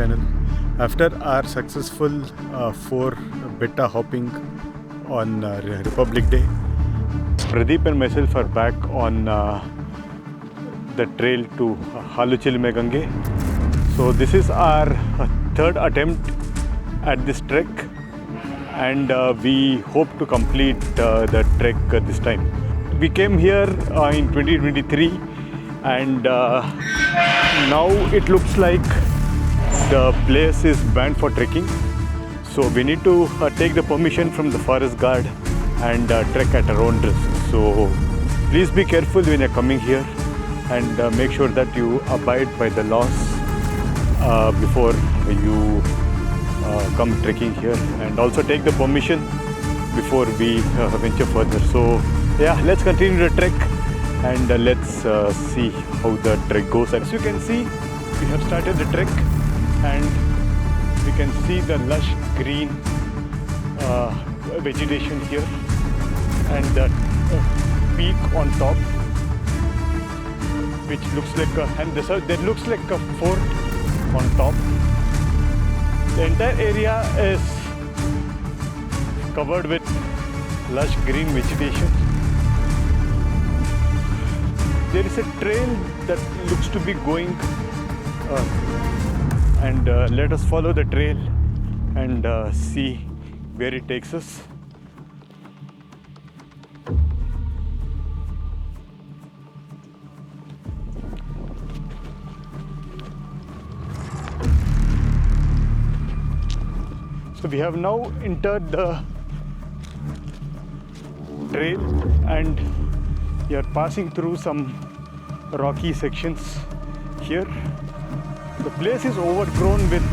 channel. After our successful 4 beta hopping on Republic Day, Pradeep and myself are back on the trail to Halu Chilume Gange. So this is our 3rd attempt at this trek, and we hope to complete the trek this time. We came here in 2023, and now it looks like the place is banned for trekking. So we need to take the permission from the forest guard and trek at our own risk. So please be careful when you're coming here, and make sure that you abide by the laws before you come trekking here, and also take the permission before we venture further. So yeah, let's continue the trek, and let's see how the trek goes. As you can see, we have started the trek, and we can see the lush green vegetation here, and the peak on top, which looks like there looks like a fort on top. The entire area is covered with lush green vegetation. There is a trail that looks to be going, and let us follow the trail and see where it takes us. So we have now entered the trail, and we are passing through some rocky sections here. The place is overgrown with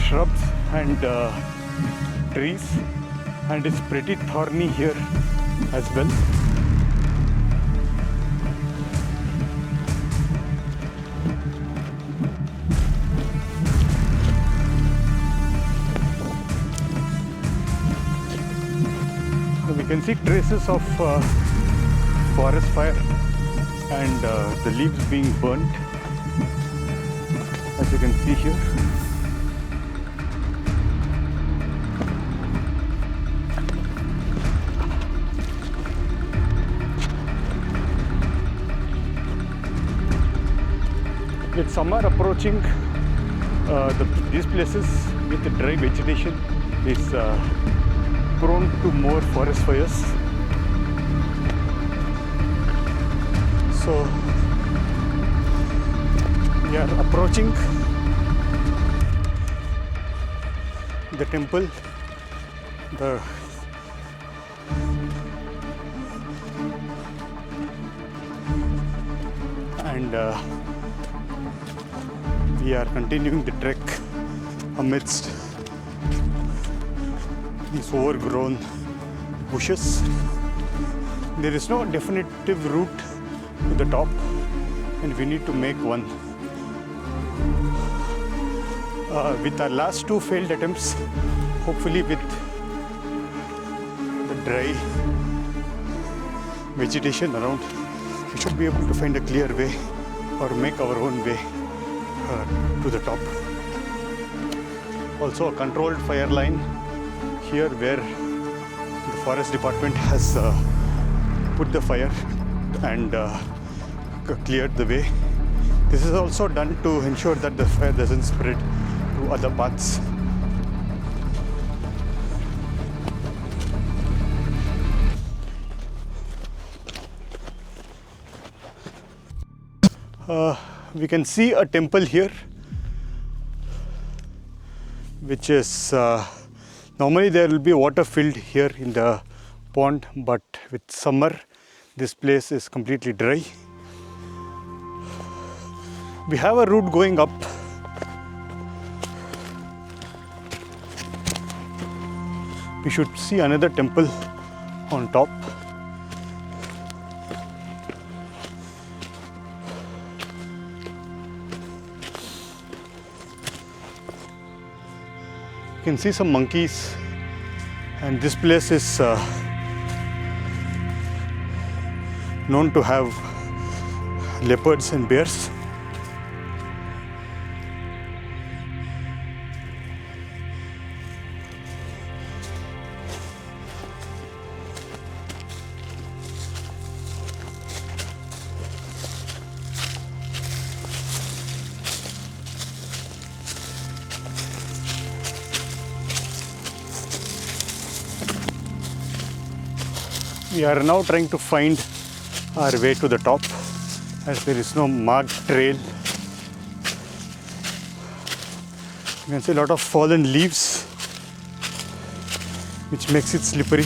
shrubs and trees, and it's pretty thorny here as well. We can see traces of forest fire and the leaves being burnt, as you can see here. With summer approaching, these places with the dry vegetation is prone to more forest fires. So we are approaching the temple. And we are continuing the trek amidst these overgrown bushes. There is no definitive route to the top, and we need to make one. With our last 2 failed attempts, hopefully with the dry vegetation around, we should be able to find a clear way or make our own way to the top. Also a controlled fire line here, where the forest department has put the fire and cleared the way. This is also done to ensure that the fire doesn't spread to other paths. We can see a temple here, which is normally there will be water filled here in the pond, but with summer this place is completely dry. We have a route going up. We should see another temple on top. You can see some monkeys, and this place is known to have leopards and bears. We are now trying to find our way to the top as there is no marked trail. You can see a lot of fallen leaves which makes it slippery.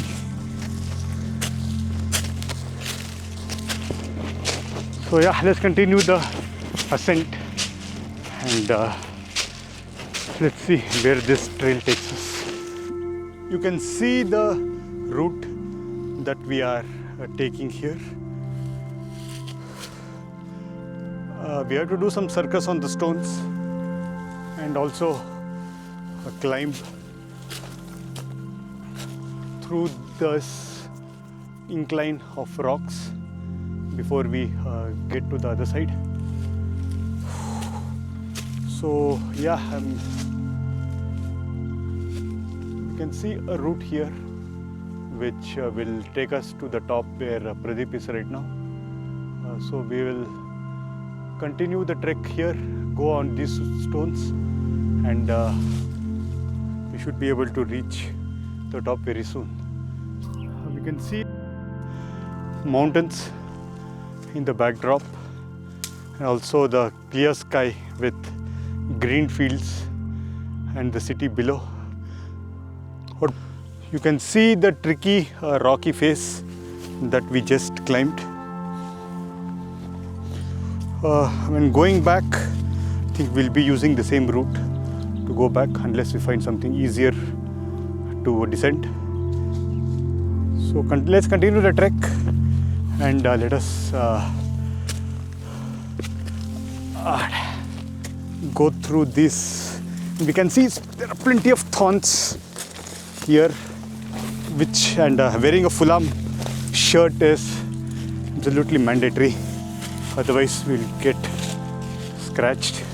So yeah, let's continue the ascent and let's see where this trail takes us. You can see the route that we are taking here. We have to do some circus on the stones and also climb through this incline of rocks before we get to the other side. So yeah, you can see a route here which will take us to the top where Pradeep is right now. So we will continue the trek here, go on these stones, and we should be able to reach the top very soon. We can see mountains in the backdrop and also the clear sky with green fields and the city below. You can see the tricky rocky face that we just climbed. When going back, I think we'll be using the same route to go back unless we find something easier to descend. So let's continue the trek and let us go through this. We can see there are plenty of thorns here, which wearing a full arm shirt is absolutely mandatory, otherwise we'll get scratched.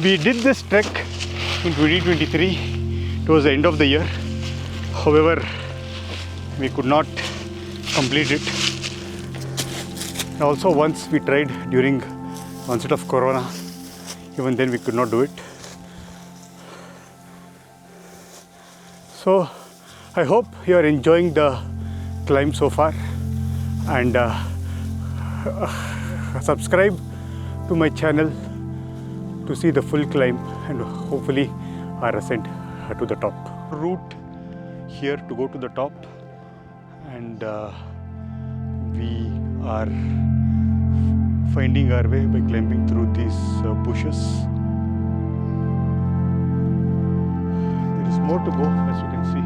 We did this trek in 2023 towards the end of the year. However, we could not complete it. And also once we tried during onset of Corona, even then we could not do it. So I hope you are enjoying the climb so far, and subscribe to my channel to see the full climb and hopefully our ascent to the top. Route here to go to the top, and we are finding our way by climbing through these bushes. There is more to go, as you can see.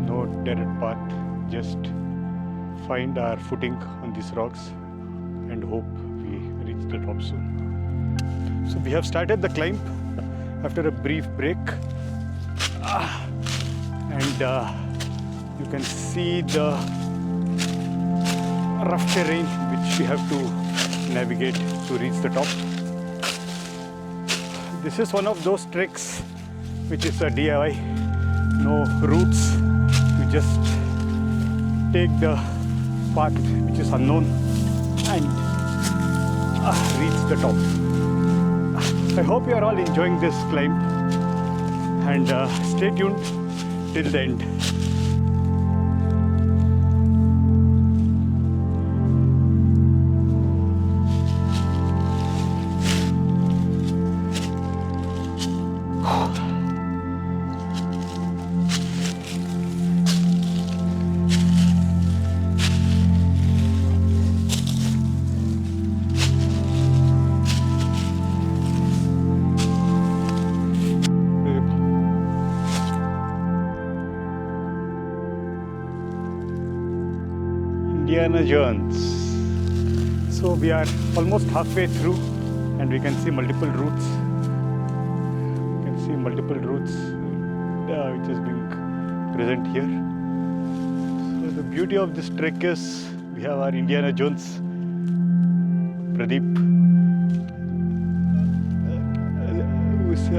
No direct path, just find our footing on these rocks and hope we reach the top soon. So we have started the climb after a brief break, and you can see the rough terrain which we have to navigate to reach the top. This is one of those treks which is a DIY, no routes. You just take the path which is unknown and reach the top. I hope you are all enjoying this climb, and stay tuned till the end. Indiana Jones. So we are almost halfway through, and we can see multiple routes. You can see multiple routes which is being present here. So the beauty of this trek is we have our Indiana Jones, Pradeep, who is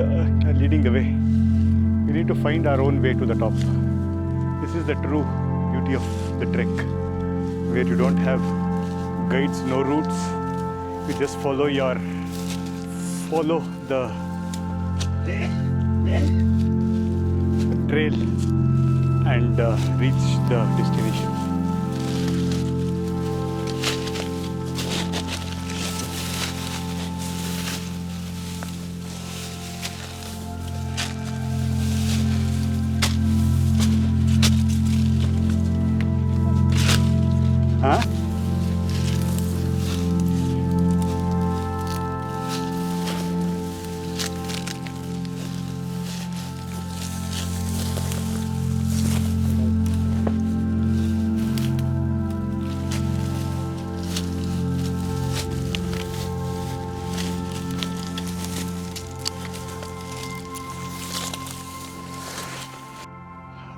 leading the way. We need to find our own way to the top. This is the true beauty of the trek, where you don't have guides, no routes. You just follow the trail and reach the destination. Huh?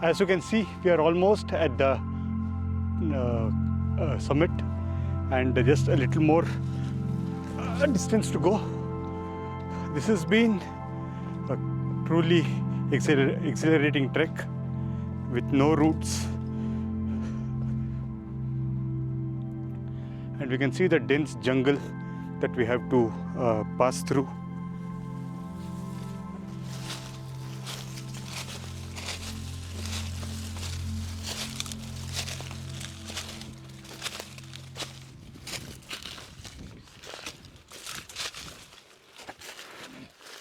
As you can see, we are almost at the summit and just a little more distance to go. This has been a truly exhilarating trek with no routes, and we can see the dense jungle that we have to pass through.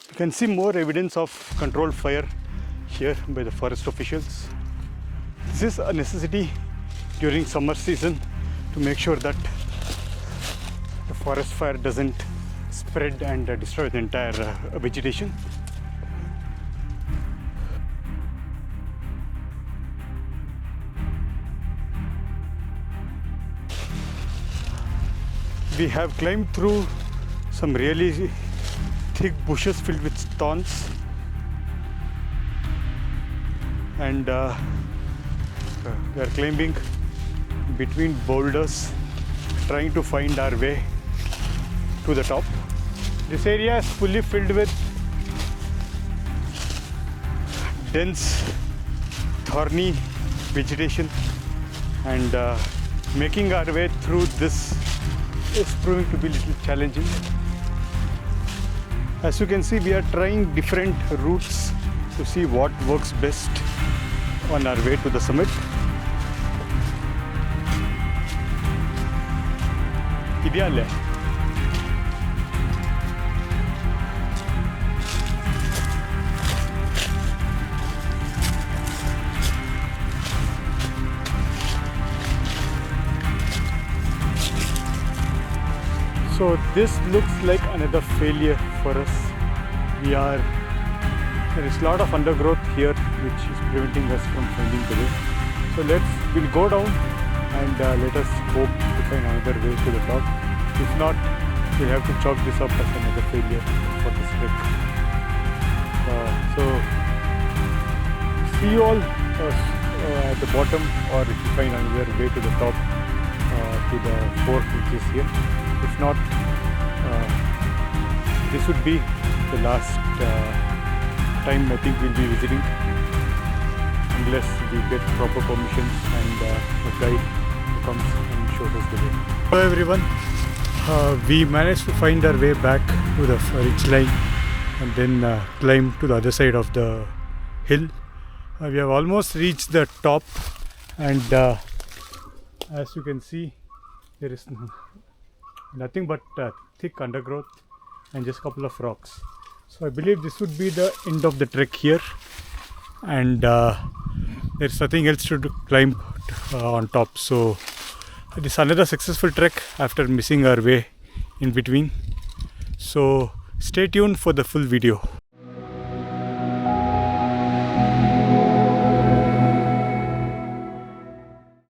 You can see more evidence of controlled fire here by the forest officials. This is a necessity during summer season to make sure that the forest fire doesn't spread and destroy the entire vegetation. We have climbed through some really thick bushes filled with thorns, and we are climbing between boulders, trying to find our way to the top. This area is fully filled with dense, thorny vegetation, and making our way through this is proving to be a little challenging. As you can see, we are trying different routes to see what works best on our way to the summit. Ideal. So this looks like another failure for us. There is a lot of undergrowth here which is preventing us from finding the way. So we'll go down and let us hope to find another way to the top. If not, we'll have to chalk this up as another failure for this trek. So see you all at the bottom, or if you find another way to the top to the fort which is here. If not, this would be the last time I think we'll be visiting, unless we get proper permissions and a guide who comes and shows us the way. Hello everyone, we managed to find our way back to the ridge line and then climb to the other side of the hill. We have almost reached the top, and as you can see, there is nothing but thick undergrowth and just a couple of rocks. So I believe this would be the end of the trek here, and there's nothing else to climb on top. So this is another successful trek after missing our way in between. So stay tuned for the full video.